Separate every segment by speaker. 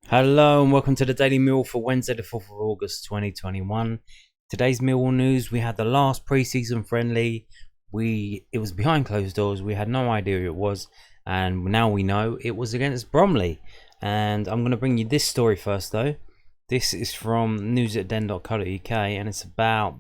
Speaker 1: Hello and welcome to the Daily Millwall for Wednesday the 4th of August 2021. Today's Millwall news: we had the last pre-season friendly. It was behind closed doors. We had no idea who it was, and now we know it was against Bromley. And I'm going to bring you this story first though. This is from news@den.co.uk and it's about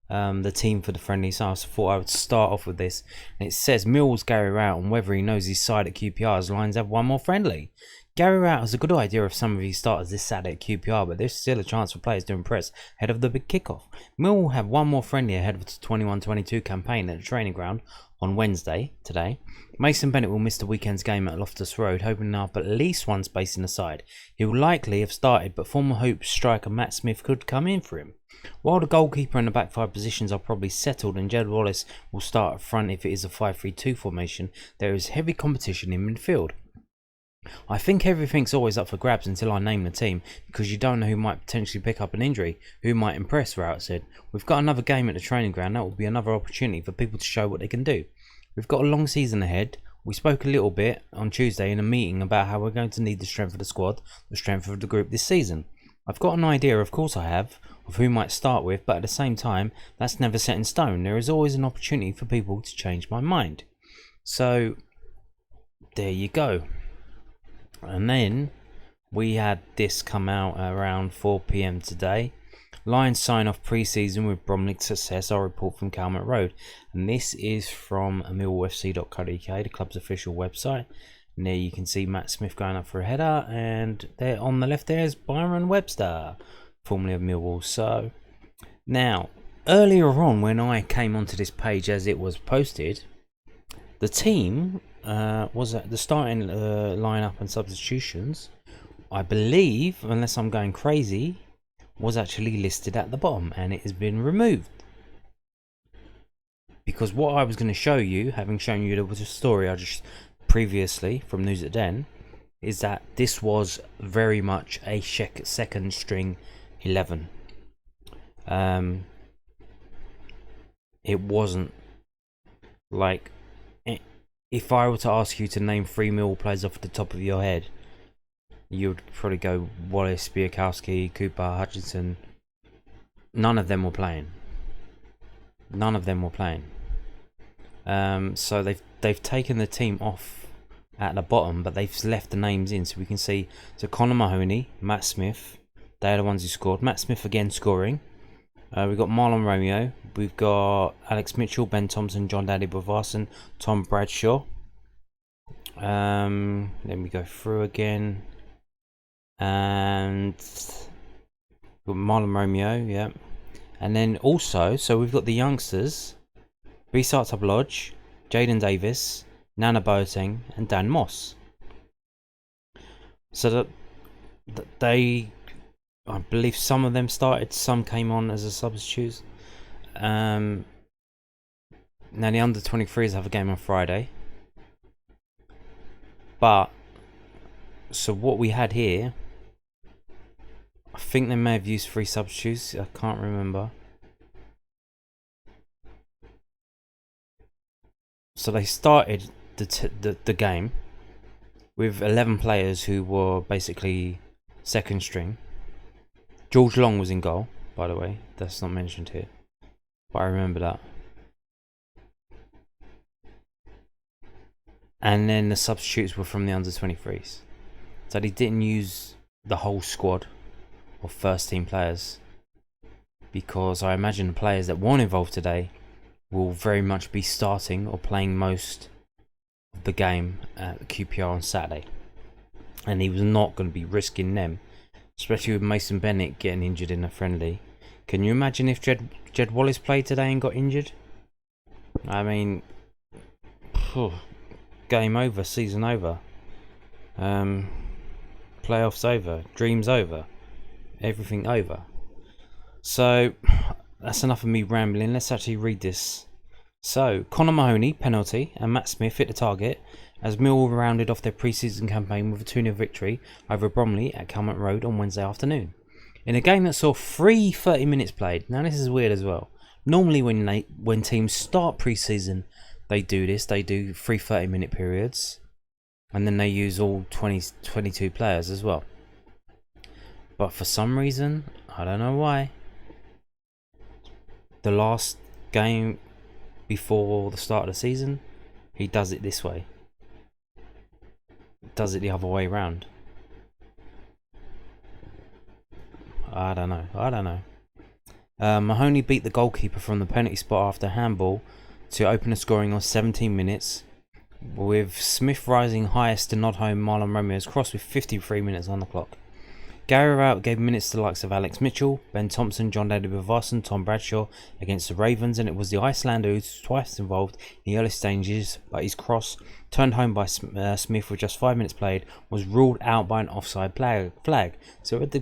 Speaker 1: the team for the friendly. So I thought I would start off with this. And it says Millwall's Gary Rowett on whether he knows his side at QPR as Lions have one more friendly. Gary Rowett has a good idea of some of his starters this Saturday at QPR, but there's still a chance for players to impress ahead of the big kickoff. Millwall will have one more friendly ahead of the 21-22 campaign at the training ground on Wednesday, today. Mason Bennett will miss the weekend's game at Loftus Road, hoping to have at least one space in the side. He will likely have started, but former Hoops striker Matt Smith could come in for him. While the goalkeeper and the back five positions are probably settled and Jed Wallace will start up front if it is a 5-3-2 formation, there is heavy competition in midfield. I think everything's always up for grabs until I name the team, because you don't know who might potentially pick up an injury, who might impress, Rowett said. We've got another game at the training ground, that will be another opportunity for people to show what they can do. We've got a long season ahead. We spoke a little bit on Tuesday in a meeting about how we're going to need the strength of the squad, the strength of the group this season. I've got an idea, of course I have, of who might start with, but at the same time, that's never set in stone. There is always an opportunity for people to change my mind. So, there you go. And then we had this come out around 4 PM today. Lions sign off pre-season with Bromley success, our report from Calmont Road. And this is from millwallfc.co.uk, the club's official website. And there you can see Matt Smith going up for a header, and there on the left there is Byron Webster, formerly of Millwall. So now, earlier on when I came onto this page as it was posted, the team was at the starting lineup and substitutions, I believe, unless I'm going crazy, was actually listed at the bottom, and it has been removed. Because what I was going to show you, having shown you there was a story I just previously from News at Den, is that this was very much a second string 11. It wasn't like, if I were to ask you to name 3 Millwall players off the top of your head, you would probably go Wallace, Biakowski, Cooper, Hutchinson. None of them were playing. So they've taken the team off at the bottom, but they've left the names in, so we can see. So Conor Mahoney, Matt Smith, they're the ones who scored. Matt Smith again scoring. We've got Marlon Romeo, we've got Alex Mitchell, Ben Thompson, John Daddy Bavarson, Tom Bradshaw. Let me go through again. And we've got Marlon Romeo, yeah. And then also, so we've got the youngsters, Bisart Lodge, Jaden Davis, Nana Boateng, and Dan Moss. So that they, I believe some of them started, some came on as a substitute. Now the under 23s have a game on Friday. But, so what we had here, I think they may have used 3 substitutes, I can't remember. So they started the game with 11 players who were basically second string. George Long was in goal, by the way. That's not mentioned here, but I remember that. And then the substitutes were from the under 23s. So they didn't use the whole squad of first team players, because I imagine the players that weren't involved today will very much be starting or playing most of the game at the QPR on Saturday. And he was not going to be risking them, especially with Mason Bennett getting injured in a friendly. Can you imagine if Jed Wallace played today and got injured? I mean, game over, season over, playoffs over, dreams over, everything over. So that's enough of me rambling. Let's actually read this. So Conor Mahoney penalty and Matt Smith hit the target as Millwall rounded off their pre-season campaign with a 2-0 victory over Bromley at Calmont Road on Wednesday afternoon. In a game that saw 3 30 minutes played. Now this is weird as well. Normally when teams start pre-season, they do this. They do 3 30-minute periods, and then they use all 22 players as well. But for some reason, I don't know why, the last game before the start of the season, he does it this way. Does it the other way round. I don't know. Mahoney beat the goalkeeper from the penalty spot after handball to open the scoring on 17 minutes, with Smith rising highest to nod home Marlon Romeo's cross with 53 minutes on the clock. Gary Rowett gave minutes to the likes of Alex Mitchell, Ben Thompson, John Daly Bevarson, Tom Bradshaw against the Ravens, and it was the Icelander who was twice involved in the early stages, but his cross, turned home by Smith with just 5 minutes played, was ruled out by an offside flag. So with the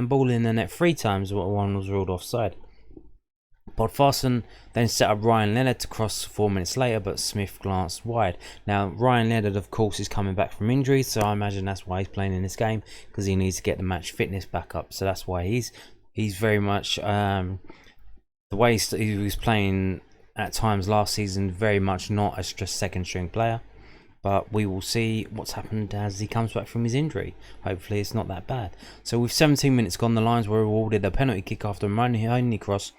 Speaker 1: ball in the net 3 times, one was ruled offside. Bodvarsson then set up Ryan Leonard to cross 4 minutes later, but Smith glanced wide. Now, Ryan Leonard, of course, is coming back from injury, so I imagine that's why he's playing in this game, because he needs to get the match fitness back up. So that's why he's very much the way he was playing at times last season, very much not as just second string player. But we will see what's happened as he comes back from his injury. Hopefully it's not that bad. So with 17 minutes gone, the Lions were awarded a penalty kick after a Mahoney cross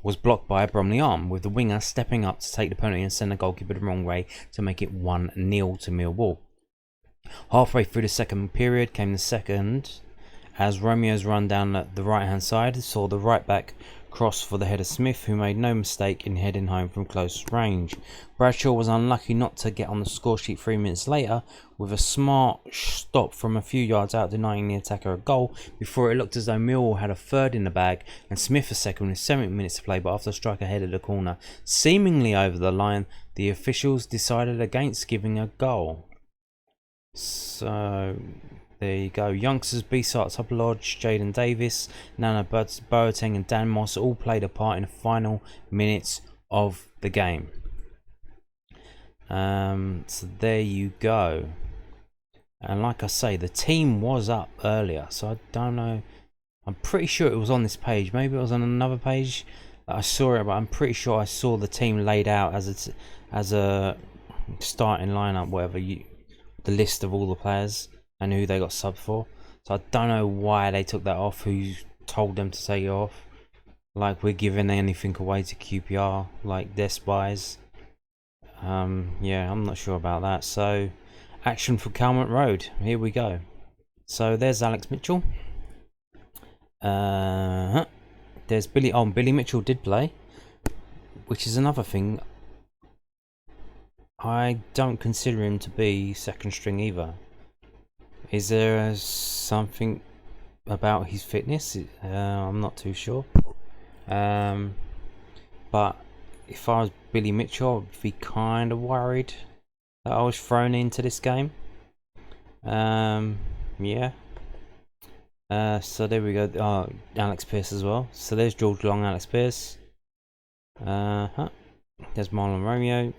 Speaker 1: was blocked by a Bromley arm, with the winger stepping up to take the penalty and send the goalkeeper the wrong way to make it 1-0 to Millwall. Halfway through the second period came the second, as Romeo's run down the right hand side saw the right back cross for the header Smith, who made no mistake in heading home from close range. Bradshaw was unlucky not to get on the score sheet 3 minutes later, with a smart stop from a few yards out denying the attacker a goal, before it looked as though Millwall had a third in the bag and Smith a second with 7 minutes to play, but after the striker headed the corner seemingly over the line, the officials decided against giving a goal. So there you go. Youngsters B-Sart, Top Lodge, Jaden Davis, Nana Boateng and Dan Moss all played a part in the final minutes of the game. So there you go. And like I say, the team was up earlier, so I don't know. I'm pretty sure it was on this page. Maybe it was on another page that I saw it, but I'm pretty sure I saw the team laid out as a starting lineup, the list of all the players and who they got subbed for. So I don't know why they took that off, who told them to take it off. Like we're giving anything away to QPR, like their spies. Yeah, I'm not sure about that. So action for Calmont Road, here we go. So there's Alex Mitchell. There's Billy Mitchell did play, which is another thing. I don't consider him to be second string either. Is there something about his fitness? I'm not too sure. But if I was Billy Mitchell, I'd be kind of worried that I was thrown into this game. Yeah. So there we go. Alex Pearce as well. So there's George Long, Alex Pearce. There's Marlon Romeo.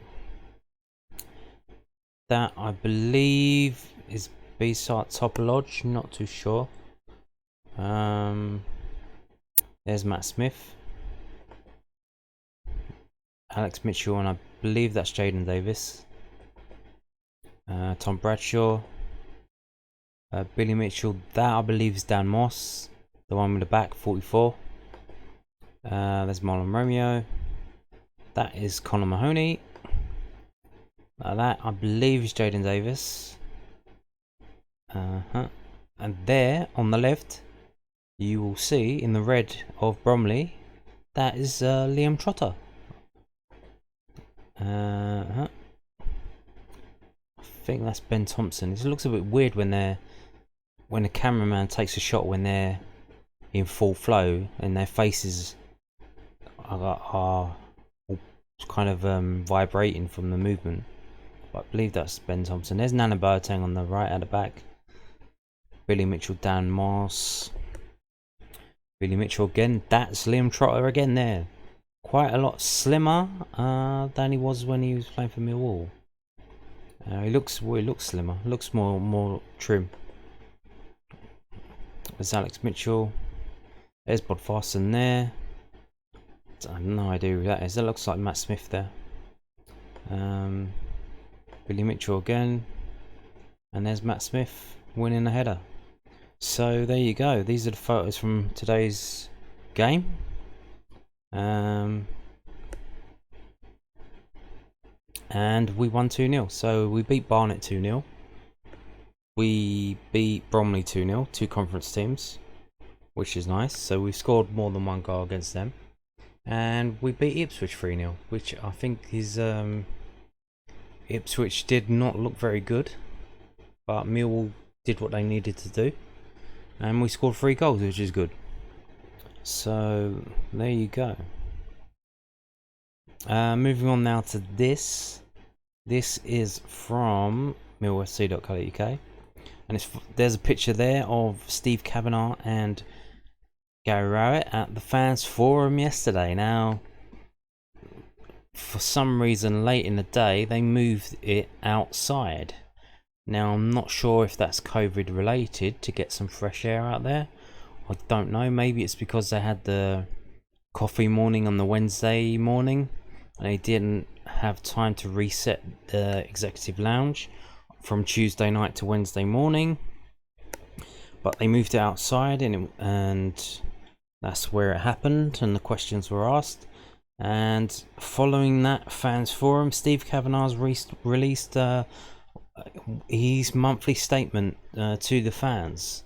Speaker 1: That I believe is B-Sart Top Lodge, not too sure. There's Matt Smith, Alex Mitchell, and I believe that's Jaden Davis. Tom Bradshaw, Billy Mitchell, that I believe is Dan Moss, the one with the back, 44. There's Marlon Romeo. That is Conor Mahoney. That I believe is Jaden Davis. And there on the left, you will see in the red of Bromley, that is Liam Trotter. I think that's Ben Thompson. It looks a bit weird when the cameraman takes a shot when they're in full flow and their faces are kind of vibrating from the movement. But I believe that's Ben Thompson. There's Nana Boateng on the right at the back. Billy Mitchell, Dan Moss. Billy Mitchell again. That's Liam Trotter again there. Quite a lot slimmer than he was when he was playing for Millwall. He looks slimmer. Looks more trim. There's Alex Mitchell. There's Bodvarsson there. I have no idea who that is. That looks like Matt Smith there. Billy Mitchell again. And there's Matt Smith winning the header. So there you go. These are the photos from today's game. And we won 2-0. So we beat Barnet 2-0. We beat Bromley 2-0, two conference teams, which is nice. So we scored more than one goal against them. And we beat Ipswich 3-0, which I think is... Ipswich did not look very good, but Millwall did what they needed to do. And we scored 3 goals, which is good. So there you go. Moving on now to this. This is from millwfc.co.uk. And there's a picture there of Steve Kavanagh and Gary Rowett at the fans forum yesterday. Now, for some reason late in the day, they moved it outside. Now, I'm not sure if that's COVID related to get some fresh air out there. I don't know. Maybe it's because they had the coffee morning on the Wednesday morning and they didn't have time to reset the executive lounge from Tuesday night to Wednesday morning, but they moved it outside, and that's where it happened and the questions were asked. And following that fans forum, Steve Kavanagh's released his monthly statement to the fans,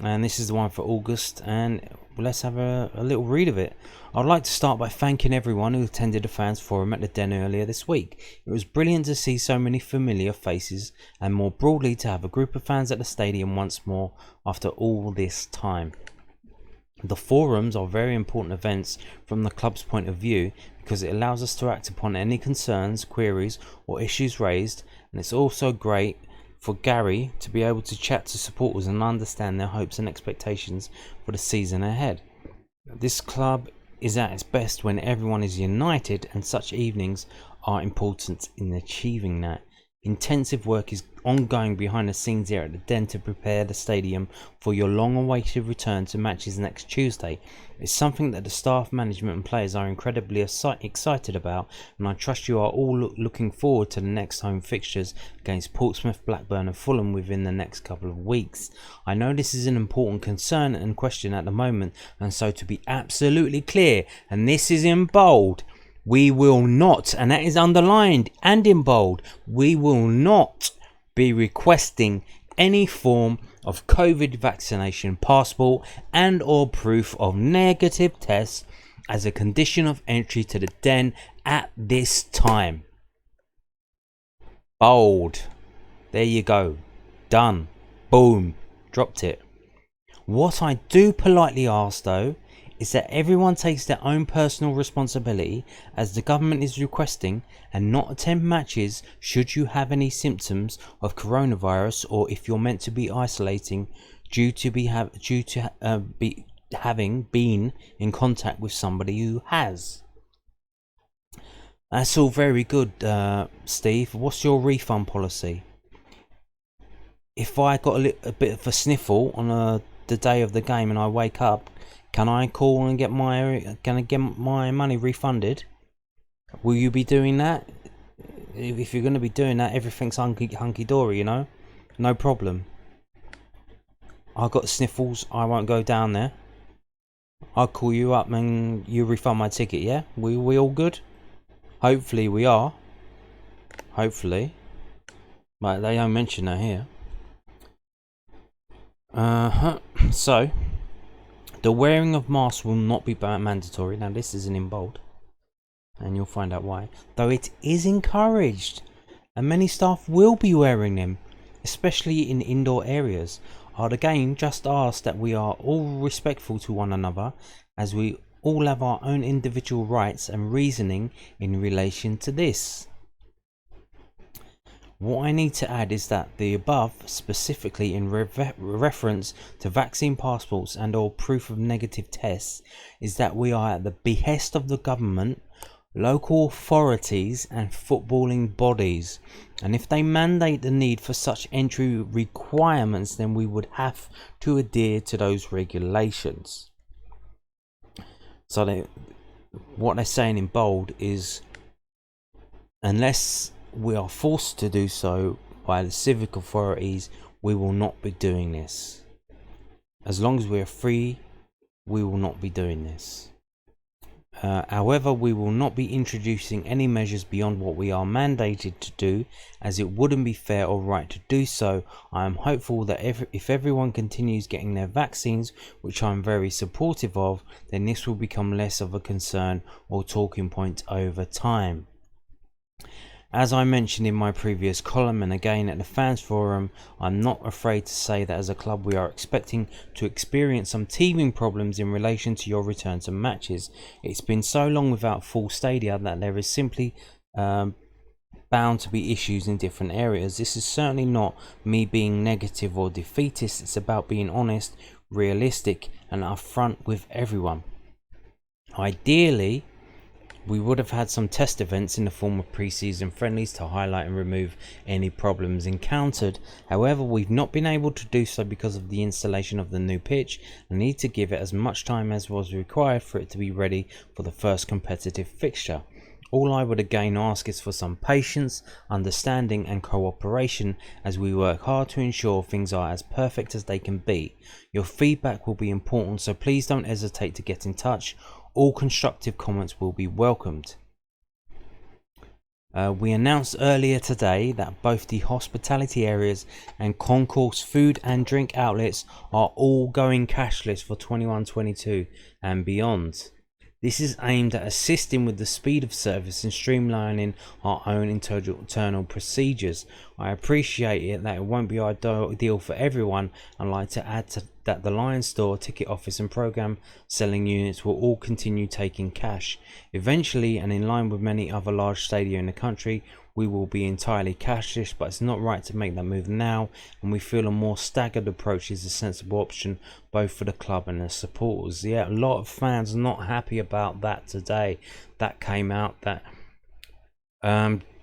Speaker 1: and this is the one for August, and let's have a little read of it. I'd like to start by thanking everyone who attended the fans forum at the Den earlier this week. It was brilliant to see so many familiar faces, and more broadly to have a group of fans at the stadium once more after all this time. The forums are very important events from the club's point of view because it allows us to act upon any concerns, queries or issues raised, and it's also great for Gary to be able to chat to supporters and understand their hopes and expectations for the season ahead. This club is at its best when everyone is united, and such evenings are important in achieving that. Intensive work is ongoing behind the scenes here at the Den to prepare the stadium for your long-awaited return to matches next Tuesday. It's something that the staff, management and players are incredibly excited about, and I trust you are all looking forward to the next home fixtures against Portsmouth, Blackburn and Fulham within the next couple of weeks. I know this is an important concern and question at the moment, and so to be absolutely clear, and this is in bold, we will not, and that is underlined and in bold, we will not be requesting any form of COVID vaccination passport and or proof of negative tests as a condition of entry to the Den at this time. Bold. There you go. Done. Boom. Dropped it. What I do politely ask though is that everyone takes their own personal responsibility as the government is requesting and not attend matches should you have any symptoms of coronavirus or if you're meant to be isolating due to having been in contact with somebody who has. That's all very good, Steve. What's your refund policy? If I got a bit of a sniffle on the day of the game and I wake up, can I call and get my money refunded? Will you be doing that? If you're going to be doing that, everything's hunky dory, you know, no problem. I got sniffles, I won't go down there. I'll call you up and you refund my ticket. Yeah, we all good? Hopefully we are. Hopefully, but they don't mention that here. So. The wearing of masks will not be mandatory. Now this isn't in bold, and you'll find out why. Though it is encouraged, and many staff will be wearing them, especially in indoor areas. I'd again just ask that we are all respectful to one another, as we all have our own individual rights and reasoning in relation to this. What I need to add is that the above, specifically in reference to vaccine passports and or proof of negative tests, is that we are at the behest of the government, local authorities and footballing bodies. And if they mandate the need for such entry requirements, then we would have to adhere to those regulations. So what they're saying in bold is, unless we are forced to do so by the civic authorities, we will not be doing this. As long as we are free, we will not be doing this. However, we will not be introducing any measures beyond what we are mandated to do, as it wouldn't be fair or right to do so. I am hopeful that if everyone continues getting their vaccines, which I am very supportive of, then this will become less of a concern or talking point over time. As I mentioned in my previous column and again at the fans forum, I'm not afraid to say that as a club we are expecting to experience some teething problems in relation to your return to matches. It's been so long without full stadia that there is simply bound to be issues in different areas. This is certainly not me being negative or defeatist. It's about being honest, realistic and upfront with everyone. Ideally, we would have had some test events in the form of pre-season friendlies to highlight and remove any problems encountered. However, we've not been able to do so because of the installation of the new pitch and need to give it as much time as was required for it to be ready for the first competitive fixture. All I would again ask is for some patience, understanding and cooperation as we work hard to ensure things are as perfect as they can be. Your feedback will be important, so please don't hesitate to get in touch. All constructive comments will be welcomed. We announced earlier today that both the hospitality areas and concourse food and drink outlets are all going cashless for 21-22 and beyond. This is aimed at assisting with the speed of service and streamlining our own internal procedures. I appreciate it that it won't be ideal for everyone, and like to add that the Lion Store, ticket office and program selling units will all continue taking cash. Eventually, and in line with many other large stadia in the country, we will be entirely cashless, but it's not right to make that move now, and we feel a more staggered approach is a sensible option both for the club and the supporters. Yeah, a lot of fans not happy about that today. That came out that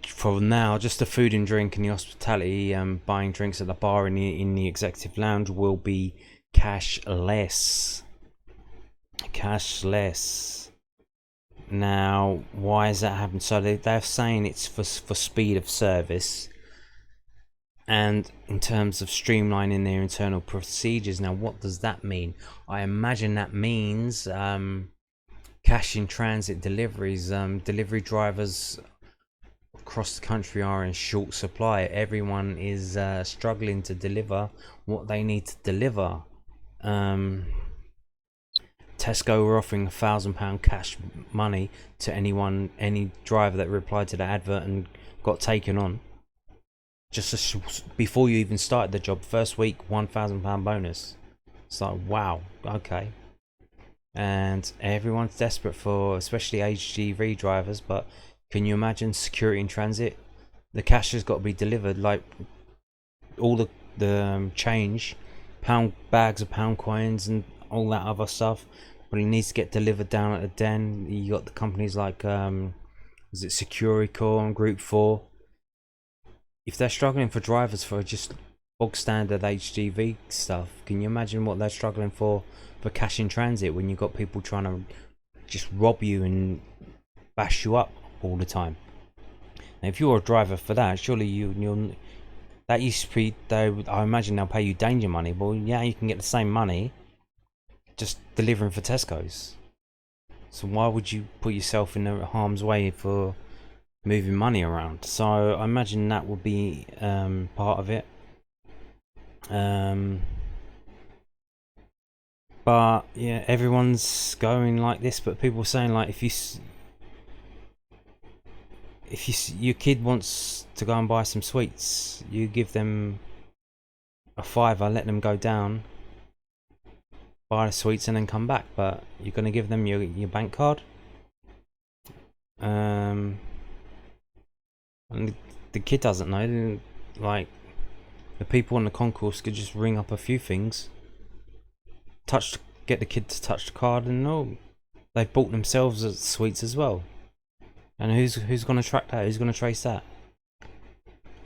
Speaker 1: for now just the food and drink and the hospitality, buying drinks at the bar in the executive lounge will be cashless. Now, why has that happened? So they're saying it's for speed of service and in terms of streamlining their internal procedures. Now, what does that mean? I imagine that means cash in transit deliveries. Delivery drivers across the country are in short supply. Everyone is struggling to deliver what they need to deliver. Tesco were offering £1,000 cash money to any driver that replied to the advert and got taken on. Just before you even started the job, first week, £1,000 bonus. It's like, wow, okay. And everyone's desperate for, especially HGV drivers, but can you imagine security in transit? The cash has got to be delivered, like all the change, bags of pound coins and all that other stuff, but it needs to get delivered down at the den. You got the companies like is it Securicor and Group 4. If they're struggling for drivers for just bog standard HGV stuff, can you imagine what they're struggling for cash in transit when you've got people trying to just rob you and bash you up all the time? Now, if you're a driver for that, surely you'll that used to be, I imagine they'll pay you danger money, but yeah, you can get the same money just delivering for Tesco's. So why would you put yourself in harm's way for moving money around? So I imagine that would be part of it. But yeah, everyone's going like this, but people are saying like if your kid wants to go and buy some sweets, you give them a £5, let them go down, buy the sweets and then come back, but you're going to give them your bank card. And the kid doesn't know, like the people on the concourse could just ring up a few things, get the kid to touch the card, and they've bought themselves sweets as well. And who's going to track that? Who's going to trace that?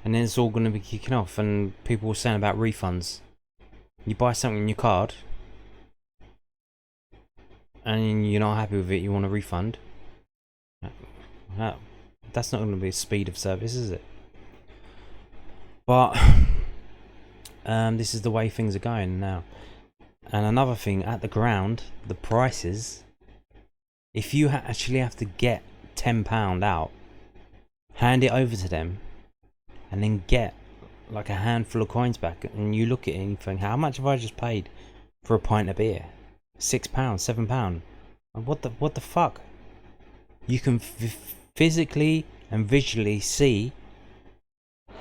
Speaker 1: And then it's all going to be kicking off, and people were saying about refunds. You buy something in your card and you're not happy with it, you want a refund. That's not going to be a speed of service, is it? But this is the way things are going now. And another thing, at the ground, the prices, if you actually have to get £10 out, hand it over to them, and then get like a handful of coins back, and you look at it and you think, how much have I just paid for a pint of beer? £6, £7. What the fuck? You can physically and visually see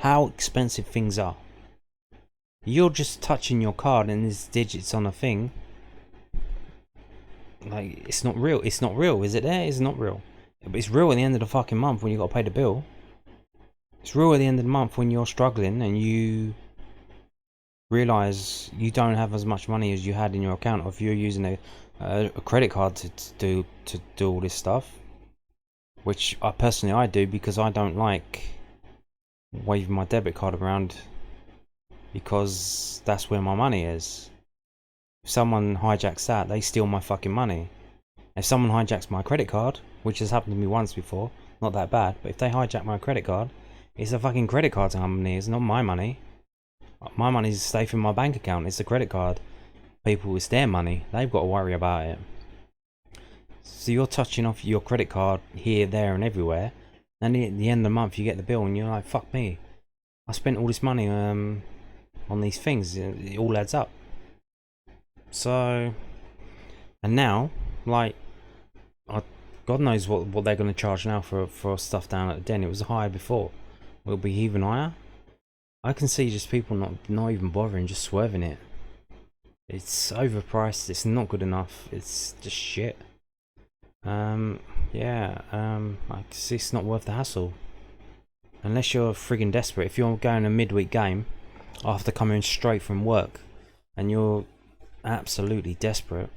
Speaker 1: how expensive things are. You're just touching your card and there's digits on a thing. Like, it's not real. It's not real. Is it there? It's not real. But it's real at the end of the fucking month when you got to pay the bill. It's real at the end of the month when you're struggling and you realise you don't have as much money as you had in your account, or if you're using a credit card to do all this stuff, which I personally do, because I don't like waving my debit card around, because that's where my money is. If someone hijacks that, they steal my fucking money. If someone hijacks my credit card, which has happened to me once before, not that bad, but if they hijack my credit card, it's a fucking credit card company, it's not my money. My money's safe in my bank account, it's the credit card people, it's their money, they've got to worry about it. So you're touching off your credit card here, there and everywhere, and at the end of the month you get the bill and you're like, fuck me, I spent all this money on these things, it all adds up. So, and now, like, God knows what they're going to charge now for stuff down at the den. It was higher before. Will it be even higher? I can see just people not even bothering, just swerving it. It's overpriced, it's not good enough, it's just shit. It's not worth the hassle. Unless you're friggin' desperate. If you're going a midweek game after coming straight from work and you're absolutely desperate,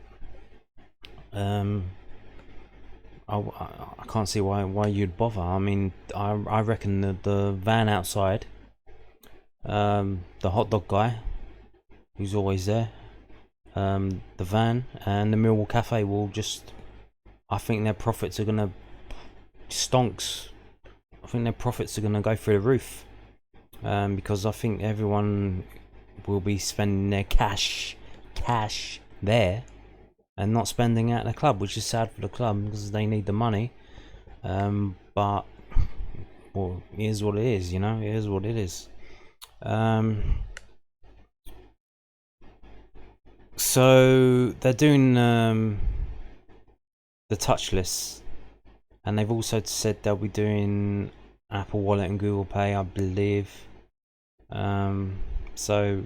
Speaker 1: I can't see why you'd bother. I mean, I reckon the van outside, the hot dog guy who's always there, the van and the Millwall Cafe will just, I think their profits are gonna stonks. I think their profits are gonna go through the roof, because I think everyone will be spending their cash there and not spending at the club, which is sad for the club because they need the money. But well, it is what it is, you know. It is what it is. So they're doing the touchless, and they've also said they'll be doing Apple Wallet and Google Pay, I believe. So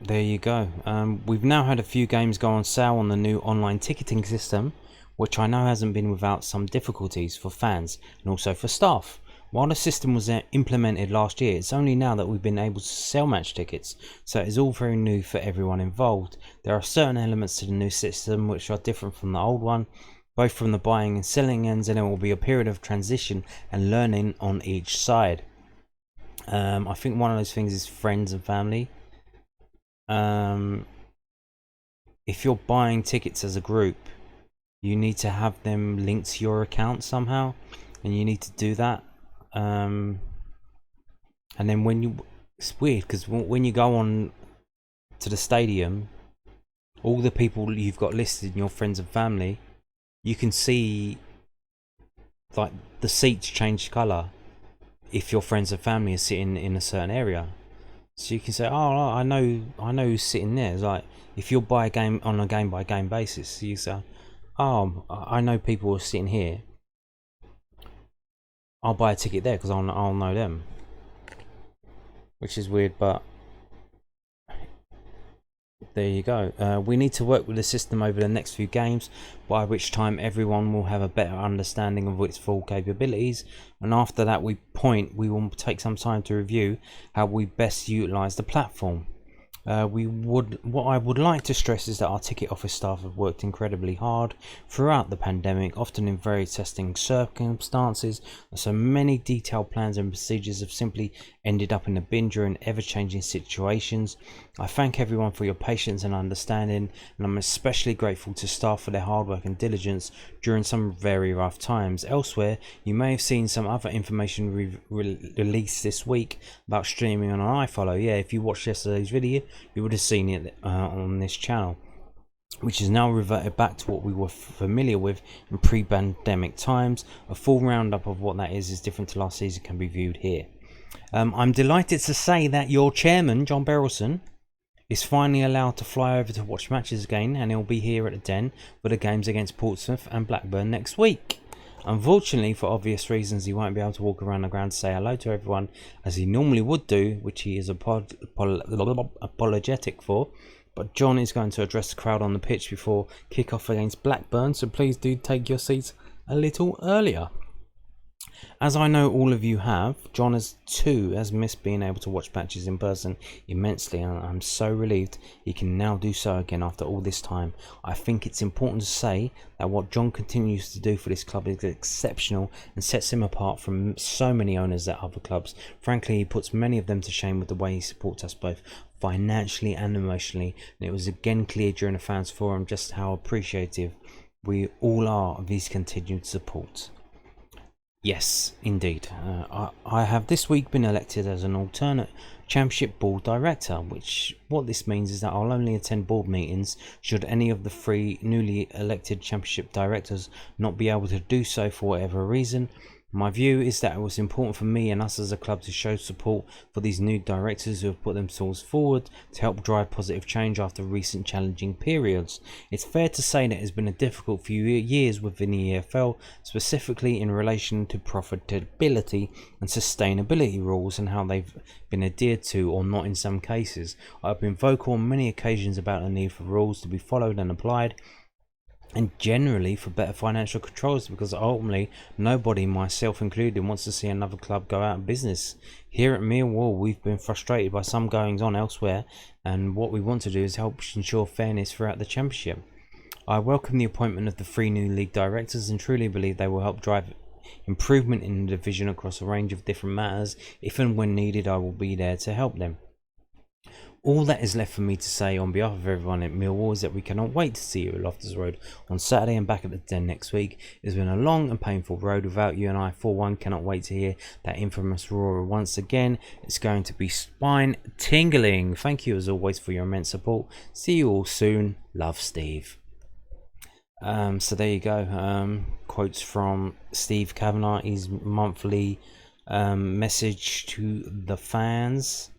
Speaker 1: there you go. We've now had a few games go on sale on the new online ticketing system, which I know hasn't been without some difficulties for fans and also for staff. While the system was implemented last year, it's only now that we've been able to sell match tickets, so it is all very new for everyone involved. There are certain elements to the new system which are different from the old one, both from the buying and selling ends, and there will be a period of transition and learning on each side. I think one of those things is friends and family. If you're buying tickets as a group, you need to have them linked to your account somehow, and you need to do that. And then it's weird because when you go on to the stadium, all the people you've got listed in your friends and family, you can see like the seats change colour if your friends and family are sitting in a certain area. So you can say, oh, I know who's sitting there. It's like if you'll buy a game on a game by game basis, you say, oh, I know people who are sitting here, I'll buy a ticket there because I'll know them. Which is weird, but there you go. We need to work with the system over the next few games, by which time everyone will have a better understanding of its full capabilities, and after that we will take some time to review how we best utilise the platform. What I would like to stress is that our ticket office staff have worked incredibly hard throughout the pandemic, often in very testing circumstances, so many detailed plans and procedures have simply ended up in the bin during ever-changing situations. I thank everyone for your patience and understanding, and I'm especially grateful to staff for their hard work and diligence during some very rough times. Elsewhere, you may have seen some other information released this week about streaming on iFollow. Yeah, if you watched yesterday's video, you would have seen it on this channel, which is now reverted back to what we were familiar with in pre-pandemic times. A full roundup of what that is different to last season can be viewed here. I'm delighted to say that your chairman, John Berylson, is finally allowed to fly over to watch matches again, and he'll be here at the Den for the games against Portsmouth and Blackburn next week. Unfortunately, for obvious reasons, he won't be able to walk around the ground to say hello to everyone as he normally would do, which he is apologetic for. But John is going to address the crowd on the pitch before kick-off against Blackburn, so please do take your seats a little earlier. As I know all of you have, John has missed being able to watch matches in person immensely, and I'm so relieved he can now do so again after all this time. I think it's important to say that what John continues to do for this club is exceptional and sets him apart from so many owners at other clubs. Frankly, he puts many of them to shame with the way he supports us both financially and emotionally, and it was again clear during the fans forum just how appreciative we all are of his continued support. Yes, indeed. I have this week been elected as an alternate Championship Board Director, what this means is that I'll only attend board meetings should any of the 3 newly elected Championship Directors not be able to do so for whatever reason. My view is that it was important for me and us as a club to show support for these new directors who have put themselves forward to help drive positive change after recent challenging periods. It's fair to say that it's been a difficult few years within the EFL, specifically in relation to profitability and sustainability rules and how they've been adhered to or not in some cases. I've been vocal on many occasions about the need for rules to be followed and applied, and generally for better financial controls, because ultimately nobody, myself included, wants to see another club go out of business. Here at Millwall, we've been frustrated by some goings on elsewhere, and what we want to do is help ensure fairness throughout the Championship. I welcome the appointment of the 3 new league directors and truly believe they will help drive improvement in the division across a range of different matters. If and when needed, I will be there to help them. All that is left for me to say on behalf of everyone at Millwall is that we cannot wait to see you at Loftus Road on Saturday and back at the Den next week. It's been a long and painful road without you, and I for one cannot wait to hear that infamous roar once again. It's going to be spine tingling. Thank you as always for your immense support. See you all soon. Love, Steve. So there you go. Quotes from Steve Kavanagh, his monthly message to the fans.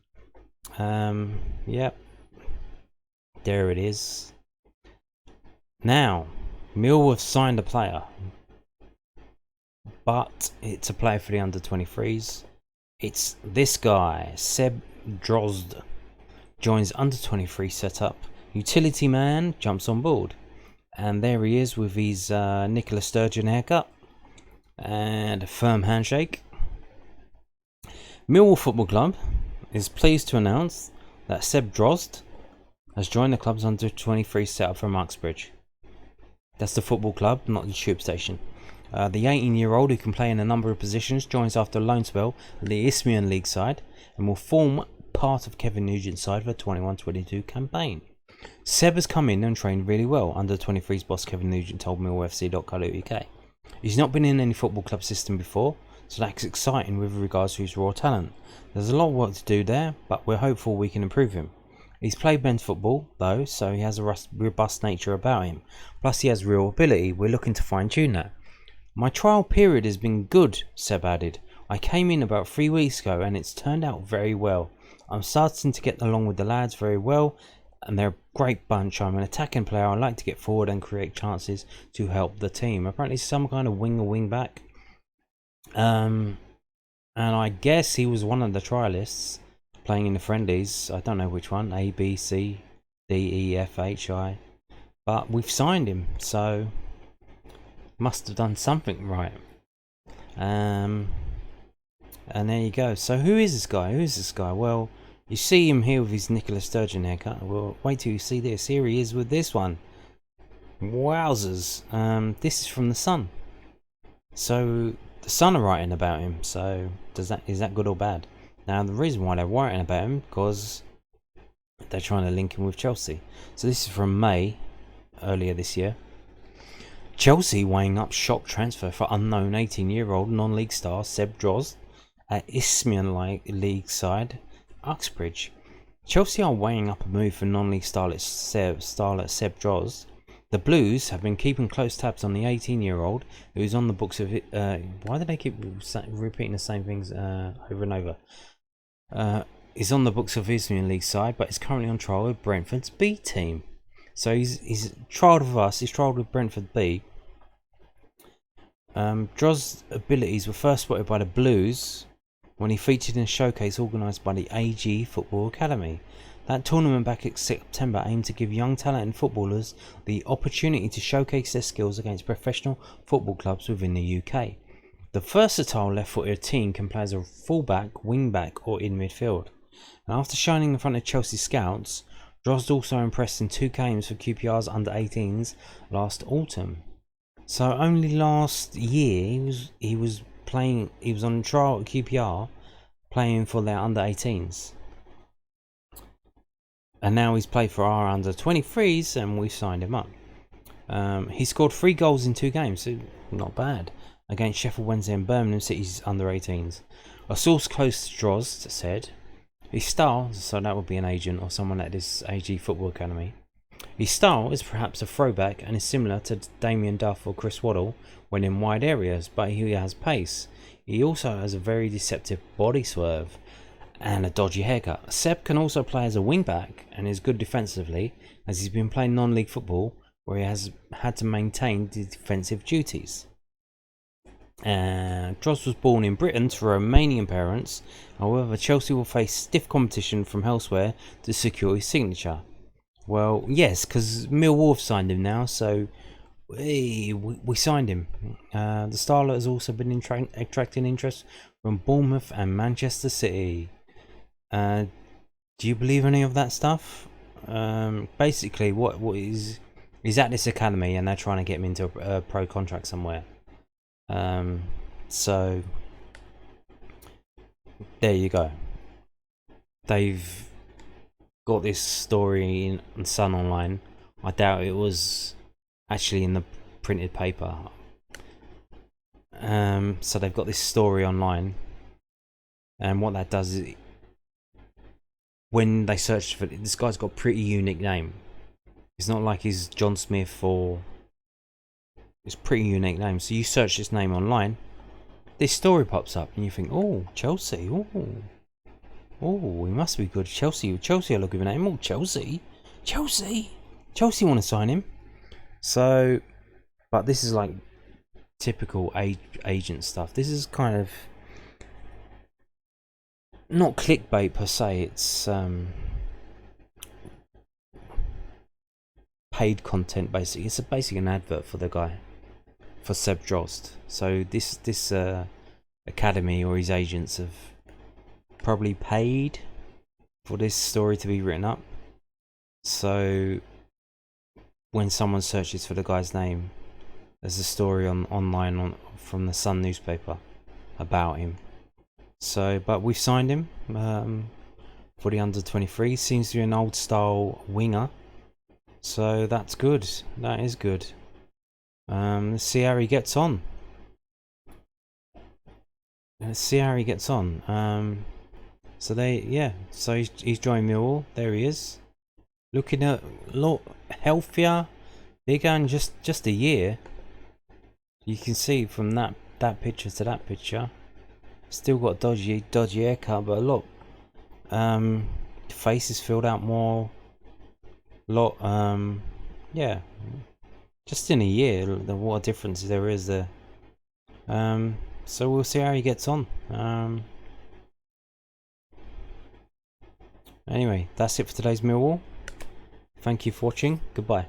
Speaker 1: Yep, there it is. Now, Millwall have signed a player, but it's a player for the under-23s. It's this guy, Seb Drozd, joins under-23 setup. Utility man jumps on board, and there he is with his Nicola Sturgeon haircut and a firm handshake. Millwall Football Club is pleased to announce that Seb Drozd has joined the club's under-23 setup from Uxbridge. That's the football club, not the tube station. The 18-year-old, who can play in a number of positions, joins after a loan spell at the Isthmian League side and will form part of Kevin Nugent's side for the 21-22 campaign. Seb has come in and trained really well, under-23's boss Kevin Nugent told millwallfc.co.uk. He's not been in any football club system before, so that's exciting with regards to his raw talent. There's a lot of work to do there, but we're hopeful we can improve him. He's played men's football, though, so he has a robust nature about him. Plus he has real ability. We're looking to fine-tune that. My trial period has been good, Seb added. I came in about 3 weeks ago and it's turned out very well. I'm starting to get along with the lads very well, and they're a great bunch. I'm an attacking player. I like to get forward and create chances to help the team. Apparently some kind of wing or wing back. And I guess he was one of the trialists playing in the friendlies. I don't know which one, A, B, C, D, E, F, H, I. But we've signed him, so must have done something right. And there you go. So who is this guy? Well, you see him here with his Nicola Sturgeon haircut. Well, wait till you see this. Here he is with this one. Wowzers. This is from The Sun. So The Sun are writing about him, so is that good or bad? Now the reason why they're writing about him, because they're trying to link him with Chelsea. So this is from May, earlier this year. Chelsea weighing up shock transfer for unknown 18-year-old non-league star Seb Drozd at Isthmian League side Uxbridge. Chelsea are weighing up a move for non-league starlet Seb Drozd. The Blues have been keeping close tabs on the 18-year-old who's on the books of it. Why do they keep repeating the same things over and over? He's on the books of Isthmian League side, but is currently on trial with Brentford's B team. So he's trialled with us. He's trialled with Brentford B. Drozd's abilities were first spotted by the Blues when he featured in a showcase organised by the AG Football Academy. That tournament back in September aimed to give young talented footballers the opportunity to showcase their skills against professional football clubs within the UK. The versatile left-footed team can play as a fullback, wing-back or in midfield. And after shining in front of Chelsea scouts, Drozd also impressed in 2 games for QPR's under-18s last autumn. So only last year he was on trial at QPR playing for their under-18s. And now he's played for our under-23s and we've signed him up. He scored 3 goals in 2 games, so not bad, against Sheffield Wednesday and Birmingham City's under-18s. A source close to Drozd said, his style, so that would be an agent or someone at this AG Football Academy, his style is perhaps a throwback and is similar to Damien Duff or Chris Waddle when in wide areas, but he has pace. He also has a very deceptive body swerve and a dodgy haircut. Seb can also play as a wing-back and is good defensively, as he's been playing non-league football where he has had to maintain the defensive duties. Drozd was born in Britain to Romanian parents. However, Chelsea will face stiff competition from elsewhere to secure his signature. Well, yes, because Millwall have signed him now, so we signed him. The starlet has also been attracting interest from Bournemouth and Manchester City. Do you believe any of that stuff? Basically, what is he's at this academy and they're trying to get him into a pro contract somewhere. So there you go. They've got this story in Sun Online. I doubt it was actually in the printed paper. So they've got this story online, and what that does is, when they search for it, this guy's got a pretty unique name. It's not like he's John Smith or it's a pretty unique name. So you search this name online, this story pops up, and you think, oh, Chelsea, oh, he must be good. Chelsea are looking for him. Oh, Chelsea want to sign him. So, but this is like typical agent stuff. This is kind of not clickbait per se. It's paid content basically. It's basically an advert for the guy, for Seb Drozd. So this academy or his agents have probably paid for this story to be written up. So when someone searches for the guy's name, there's a story online from the Sun newspaper about him. So, but we've signed him for the under-23. Seems to be an old style winger, so that's good. That is good. Let's see how he gets on. So he's joined Millwall. There he is, looking a lot healthier, bigger, and just a year. You can see from that picture to that picture, still got dodgy haircut, but a lot. Face is filled out more. Yeah, just in a year, what a difference there is there. So we'll see how he gets on. Anyway, that's it for today's Millwall. Thank you for watching. Goodbye.